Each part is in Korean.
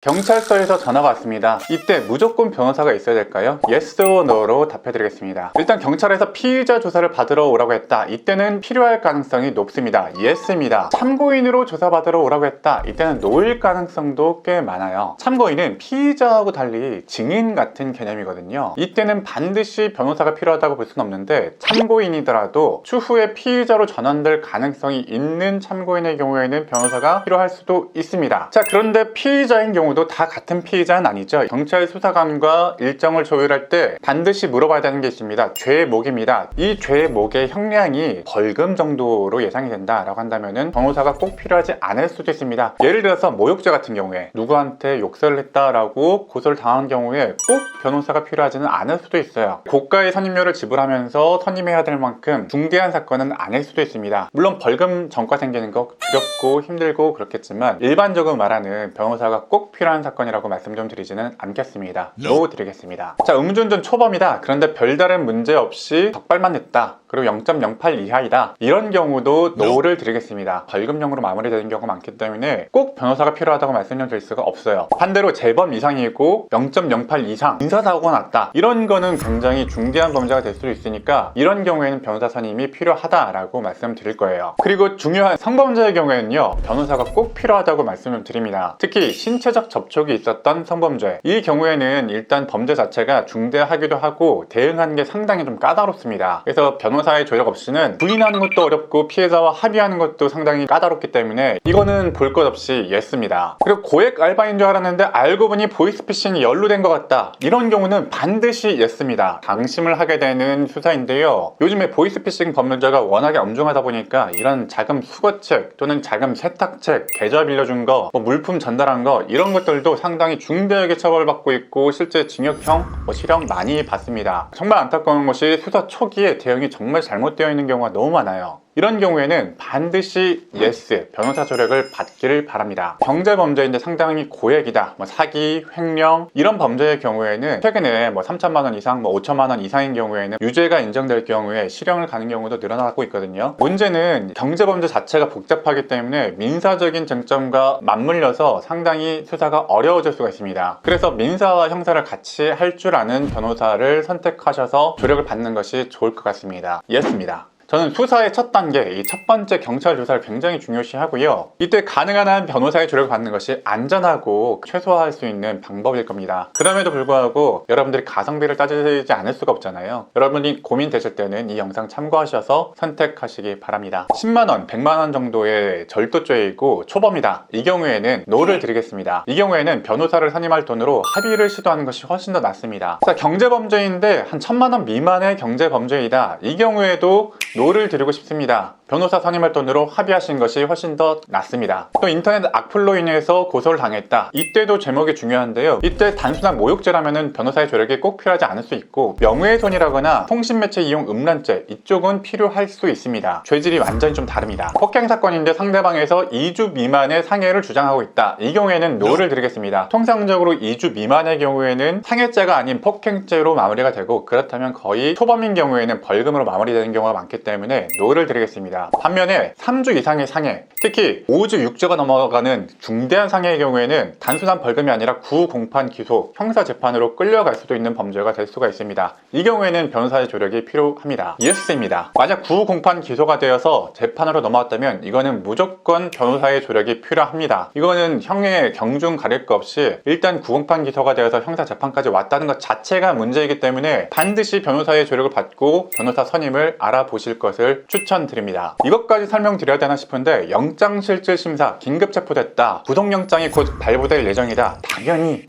경찰서에서 전화가 왔습니다. 이때 무조건 변호사가 있어야 될까요? Yes or No로 답해드리겠습니다. 일단 경찰에서 피의자 조사를 받으러 오라고 했다. 이때는 필요할 가능성이 높습니다. Yes입니다. 참고인으로 조사받으러 오라고 했다. 이때는 No일 가능성도 꽤 많아요. 참고인은 피의자하고 달리 증인 같은 개념이거든요. 이때는 반드시 변호사가 필요하다고 볼 수는 없는데, 참고인이더라도 추후에 피의자로 전환될 가능성이 있는 참고인의 경우에는 변호사가 필요할 수도 있습니다. 자, 그런데 피의자인 경우도 다 같은 피의자는 아니죠. 경찰 수사관과 일정을 조율할 때 반드시 물어봐야 되는 게 있습니다. 죄목입니다. 이 죄목의 형량이 벌금 정도로 예상이 된다라고 한다면은 변호사가 꼭 필요하지 않을 수도 있습니다. 예를 들어서 모욕죄 같은 경우에 누구한테 욕설을 했다라고 고소를 당한 경우에 꼭 변호사가 필요하지는 않을 수도 있어요. 고가의 선임료를 지불하면서 선임해야 될 만큼 중대한 사건은 아닐 수도 있습니다. 물론 벌금 전과 생기는 거 두렵고 힘들고 그렇겠지만, 일반적으로 말하는 변호사가 꼭 필요한 사건이라고 말씀 좀 드리지는 않겠습니다. NO 드리겠습니다. 자, 음주운전 초범이다. 그런데 별다른 문제 없이 적발만 했다. 그리고 0.08 이하이다. 이런 경우도 NO를 드리겠습니다. 벌금형으로 마무리되는 경우가 많기 때문에 꼭 변호사가 필요하다고 말씀 좀 드릴 수가 없어요. 반대로 재범 이상이고 0.08 이상 인사사고가 났다. 이런 거는 굉장히 중대한 범죄가 될 수도 있으니까 이런 경우에는 변호사 선임이 필요하다라고 말씀드릴 거예요. 그리고 중요한 성범죄의 경우에는요, 변호사가 꼭 필요하다고 말씀을 드립니다. 특히 신체적 접촉이 있었던 성범죄, 이 경우에는 일단 범죄 자체가 중대하기도 하고 대응하는 게 상당히 좀 까다롭습니다. 그래서 변호사의 조력 없이는 부인하는 것도 어렵고 피해자와 합의하는 것도 상당히 까다롭기 때문에 이거는 볼 것 없이 예스입니다. 그리고 고액 알바인 줄 알았는데 알고 보니 보이스피싱이 연루된 것 같다. 이런 경우는 반드시 예스입니다. 방심을 하게 되는 수사인데요, 요즘에 보이스피싱 법문제가 워낙에 엄중하다 보니까 이런 자금 수거책 또는 자금 세탁책, 계좌 빌려준 거, 물품 전달한 거, 이런 것들도 상당히 중대하게 처벌받고 있고 실제 징역형, 실형 많이 받습니다. 정말 안타까운 것이 수사 초기에 대응이 정말 잘못되어 있는 경우가 너무 많아요. 이런 경우에는 반드시 예스, 변호사 조력을 받기를 바랍니다. 경제범죄인데 상당히 고액이다, 사기, 횡령, 이런 범죄의 경우에는 최근에 3천만 원 이상, 5천만 원 이상인 경우에는 유죄가 인정될 경우에 실형을 가는 경우도 늘어나고 있거든요. 문제는 경제범죄 자체가 복잡하기 때문에 민사적인 쟁점과 맞물려서 상당히 수사가 어려워질 수가 있습니다. 그래서 민사와 형사를 같이 할 줄 아는 변호사를 선택하셔서 조력을 받는 것이 좋을 것 같습니다. 예스입니다. 저는 수사의 첫 단계, 이 첫 번째 경찰 조사를 굉장히 중요시하고요. 이때 가능한 한 변호사의 조력을 받는 것이 안전하고 최소화할 수 있는 방법일 겁니다. 그럼에도 불구하고 여러분들이 가성비를 따지지 않을 수가 없잖아요. 여러분이 고민되실 때는 이 영상 참고하셔서 선택하시기 바랍니다. 10만원, 100만원 정도의 절도죄이고 초범이다. 이 경우에는 NO를 드리겠습니다. 이 경우에는 변호사를 선임할 돈으로 합의를 시도하는 것이 훨씬 더 낫습니다. 자, 경제범죄인데 한 1000만원 미만의 경제범죄이다. 이 경우에도 NO를 드리고 싶습니다. 변호사 선임할 돈으로 합의하신 것이 훨씬 더 낫습니다. 또 인터넷 악플로 인해서 고소를 당했다. 이때도 제목이 중요한데요, 이때 단순한 모욕죄라면 변호사의 조력이 꼭 필요하지 않을 수 있고, 명예훼손이라거나 통신매체 이용 음란죄, 이쪽은 필요할 수 있습니다. 죄질이 완전히 좀 다릅니다. 폭행 사건인데 상대방에서 2주 미만의 상해를 주장하고 있다. 이 경우에는 NO를 드리겠습니다. 통상적으로 2주 미만의 경우에는 상해죄가 아닌 폭행죄로 마무리가 되고, 그렇다면 거의 초범인 경우에는 벌금으로 마무리되는 경우가 많기 때문에 NO를 드리겠습니다. 반면에 3주 이상의 상해, 특히 5주 6주가 넘어가는 중대한 상해의 경우에는 단순한 벌금이 아니라 구공판 기소, 형사재판으로 끌려갈 수도 있는 범죄가 될 수가 있습니다. 이 경우에는 변호사의 조력이 필요합니다. 예스입니다. 만약 구공판 기소가 되어서 재판으로 넘어왔다면 이거는 무조건 변호사의 조력이 필요합니다. 이거는 형의 경중 가릴 것 없이 일단 구공판 기소가 되어서 형사재판까지 왔다는 것 자체가 문제이기 때문에 반드시 변호사의 조력을 받고 변호사 선임을 알아보실 것을 추천드립니다. 이것까지 설명드려야 되나 싶은데, 영장실질심사 긴급 체포됐다, 구속영장이 곧 발부될 예정이다.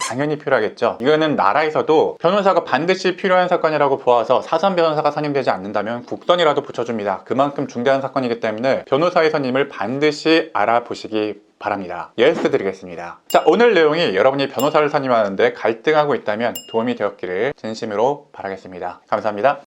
당연히 필요하겠죠. 이거는 나라에서도 변호사가 반드시 필요한 사건이라고 보아서 사전 변호사가 선임되지 않는다면 국선이라도 붙여줍니다. 그만큼 중대한 사건이기 때문에 변호사의 선임을 반드시 알아보시기 바랍니다. 예스 드리겠습니다. 자, 오늘 내용이 여러분이 변호사를 선임하는데 갈등하고 있다면 도움이 되었기를 진심으로 바라겠습니다. 감사합니다.